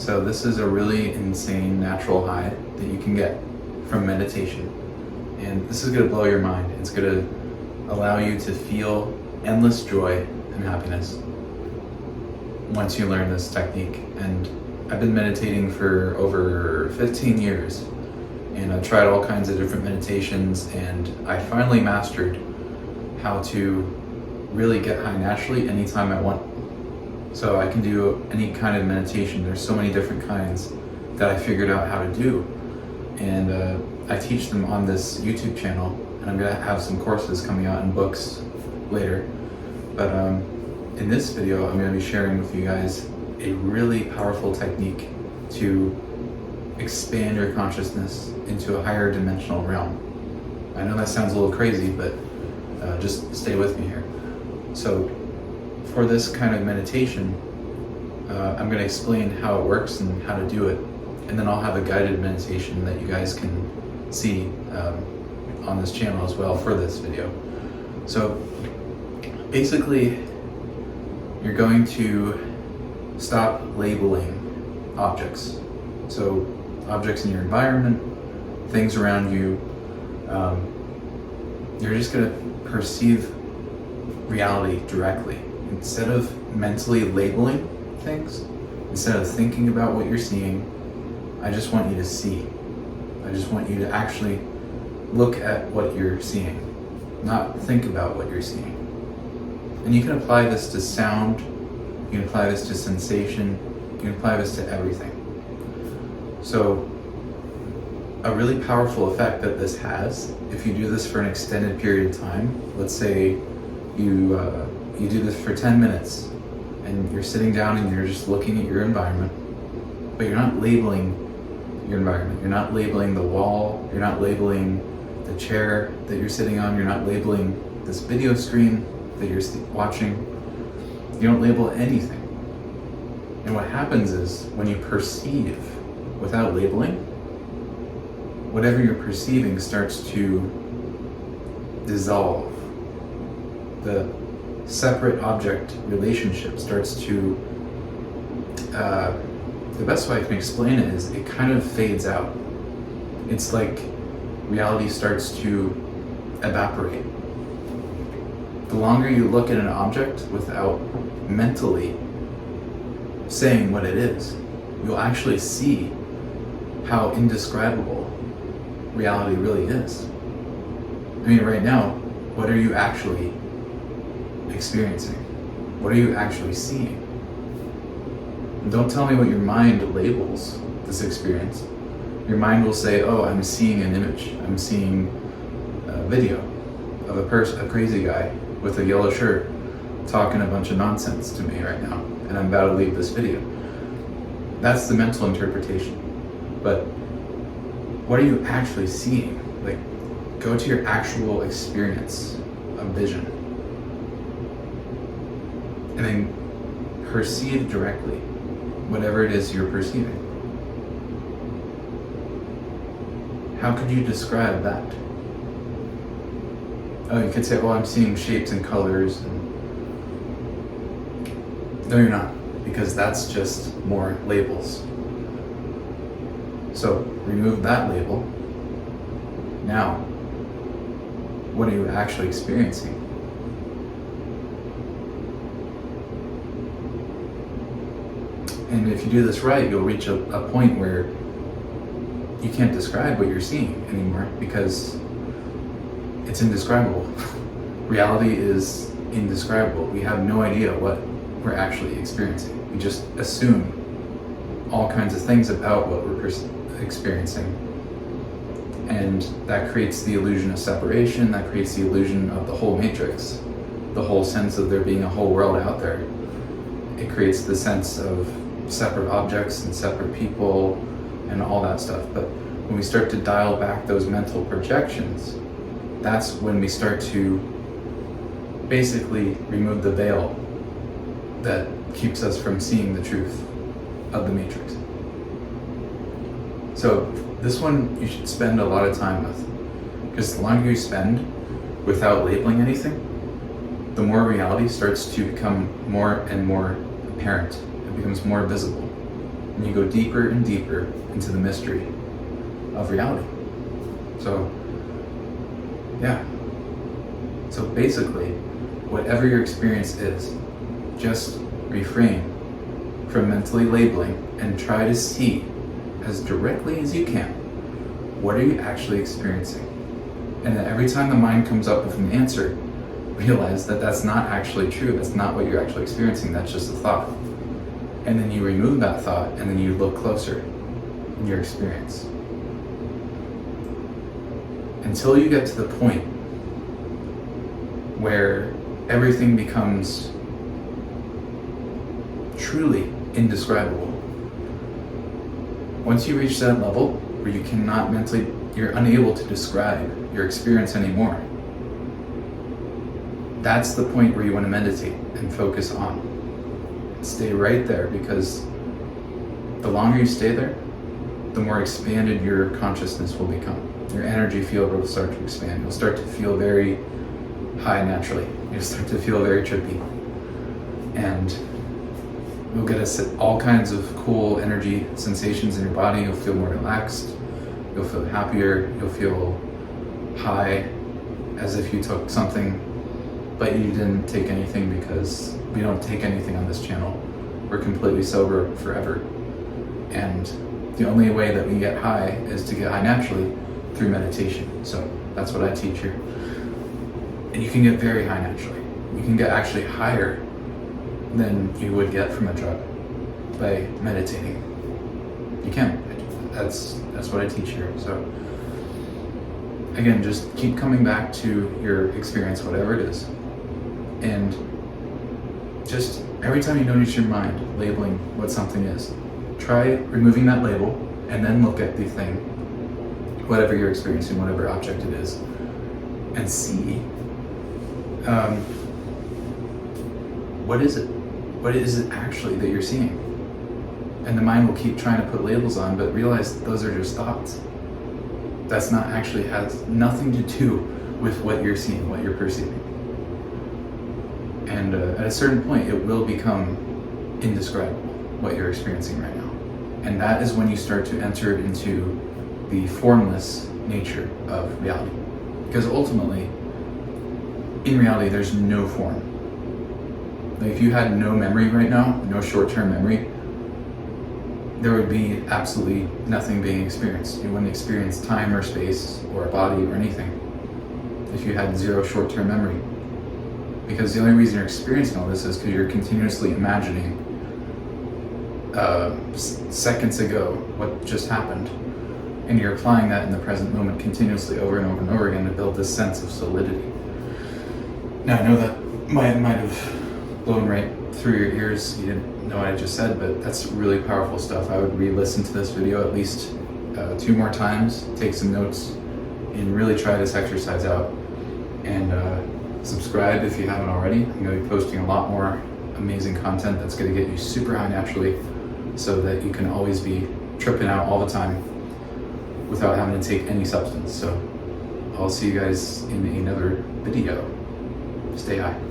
So this is a really insane natural high that you can get from meditation. And this is going to blow your mind. It's going to allow you to feel endless joy and happiness once you learn this technique. And I've been meditating for over 15 years, and I tried all kinds of different meditations, and I finally mastered how to really get high naturally anytime I want. So I can do any kind of meditation. There's so many different kinds that I figured out how to do, and I teach them on this YouTube channel, and I'm gonna have some courses coming out in books later. But in this video, I'm gonna be sharing with you guys a really powerful technique to expand your consciousness into a higher dimensional realm. I know that sounds a little crazy, but just stay with me here. So for this kind of meditation, I'm going to explain how it works and how to do it, and then I'll have a guided meditation that you guys can see on this channel as well for this video. So basically, you're going to stop labeling objects. So objects in your environment, things around you, you're just going to perceive reality directly. Instead of mentally labeling things, instead of thinking about what you're seeing, I just want you to see. I just want you to actually look at what you're seeing, not think about what you're seeing. And you can apply this to sound, you can apply this to sensation, you can apply this to everything. So a really powerful effect that this has, if you do this for an extended period of time, let's say you do this for 10 minutes and you're sitting down and you're just looking at your environment, but you're not labeling your environment. You're not labeling the wall, you're not labeling the chair that you're sitting on, you're not labeling this video screen that you're watching. You don't label anything. And what happens is when you perceive without labeling, whatever you're perceiving starts to dissolve. The separate object relationship starts to, the best way I can explain it is it kind of fades out. It's like reality starts to evaporate. The longer you look at an object without mentally saying what it is, you'll actually see how indescribable reality really is. I mean, right now, what are you actually experiencing? What are you actually seeing? And don't tell me what your mind labels this experience. Your mind will say, oh, I'm seeing an image. I'm seeing a video of a crazy guy with a yellow shirt talking a bunch of nonsense to me right now, and I'm about to leave this video. That's the mental interpretation. But what are you actually seeing? Like, go to your actual experience of vision, and then perceive directly whatever it is you're perceiving. How could you describe that? Oh, you could say, oh, I'm seeing shapes and colors. No, you're not, because that's just more labels. So remove that label. Now, what are you actually experiencing? And if you do this right, you'll reach a point where you can't describe what you're seeing anymore because it's indescribable. Reality is indescribable. We have no idea what we're actually experiencing. We just assume all kinds of things about what we're experiencing. And that creates the illusion of separation, that creates the illusion of the whole matrix, the whole sense of there being a whole world out there. It creates the sense of separate objects and separate people and all that stuff. But when we start to dial back those mental projections, that's when we start to basically remove the veil that keeps us from seeing the truth of the matrix. So this one you should spend a lot of time with, because the longer you spend without labeling anything, the more reality starts to become more and more apparent. It becomes more visible. and you go deeper and deeper into the mystery of reality. So, yeah. So basically, whatever your experience is, just refrain from mentally labeling and try to see as directly as you can, what are you actually experiencing? And then every time the mind comes up with an answer, realize that that's not actually true. That's not what you're actually experiencing. That's just a thought. And then you remove that thought, and then you look closer in your experience. Until you get to the point where everything becomes truly indescribable. Once you reach that level where you cannot you're unable to describe your experience anymore, that's the point where you want to meditate and focus on. Stay right there, because the longer you stay there, the more expanded your consciousness will become. Your energy field will start to expand. You'll start to feel very high naturally. You'll start to feel very trippy. And you'll get all kinds of cool energy sensations in your body. You'll feel more relaxed. You'll feel happier. You'll feel high, as if you took something, but you didn't take anything, because we don't take anything on this channel. We're completely sober forever. And the only way that we get high is to get high naturally through meditation. So that's what I teach here. And you can get very high naturally. You can get actually higher than you would get from a drug by meditating. You can. That's what I teach here. So again, just keep coming back to your experience, whatever it is. And just every time you notice your mind labeling what something is, try removing that label and then look at the thing, whatever you're experiencing, whatever object it is, and see what is it? What is it actually that you're seeing? And the mind will keep trying to put labels on, but realize that those are just thoughts. That's not actually, has nothing to do with what you're seeing, what you're perceiving. And at a certain point, it will become indescribable, what you're experiencing right now. And that is when you start to enter into the formless nature of reality. Because ultimately, in reality, there's no form. Like if you had no memory right now, no short-term memory, there would be absolutely nothing being experienced. You wouldn't experience time or space or a body or anything if you had zero short-term memory. Because the only reason you're experiencing all this is because you're continuously imagining seconds ago what just happened. And you're applying that in the present moment continuously over and over and over again to build this sense of solidity. Now I know that might have blown right through your ears. You didn't know what I just said, but that's really powerful stuff. I would re-listen to this video at least 2 more times, take some notes, and really try this exercise out. And subscribe if you haven't already. I'm going to be posting a lot more amazing content that's going to get you super high naturally, so that you can always be tripping out all the time without having to take any substance. So I'll see you guys in another video. Stay high.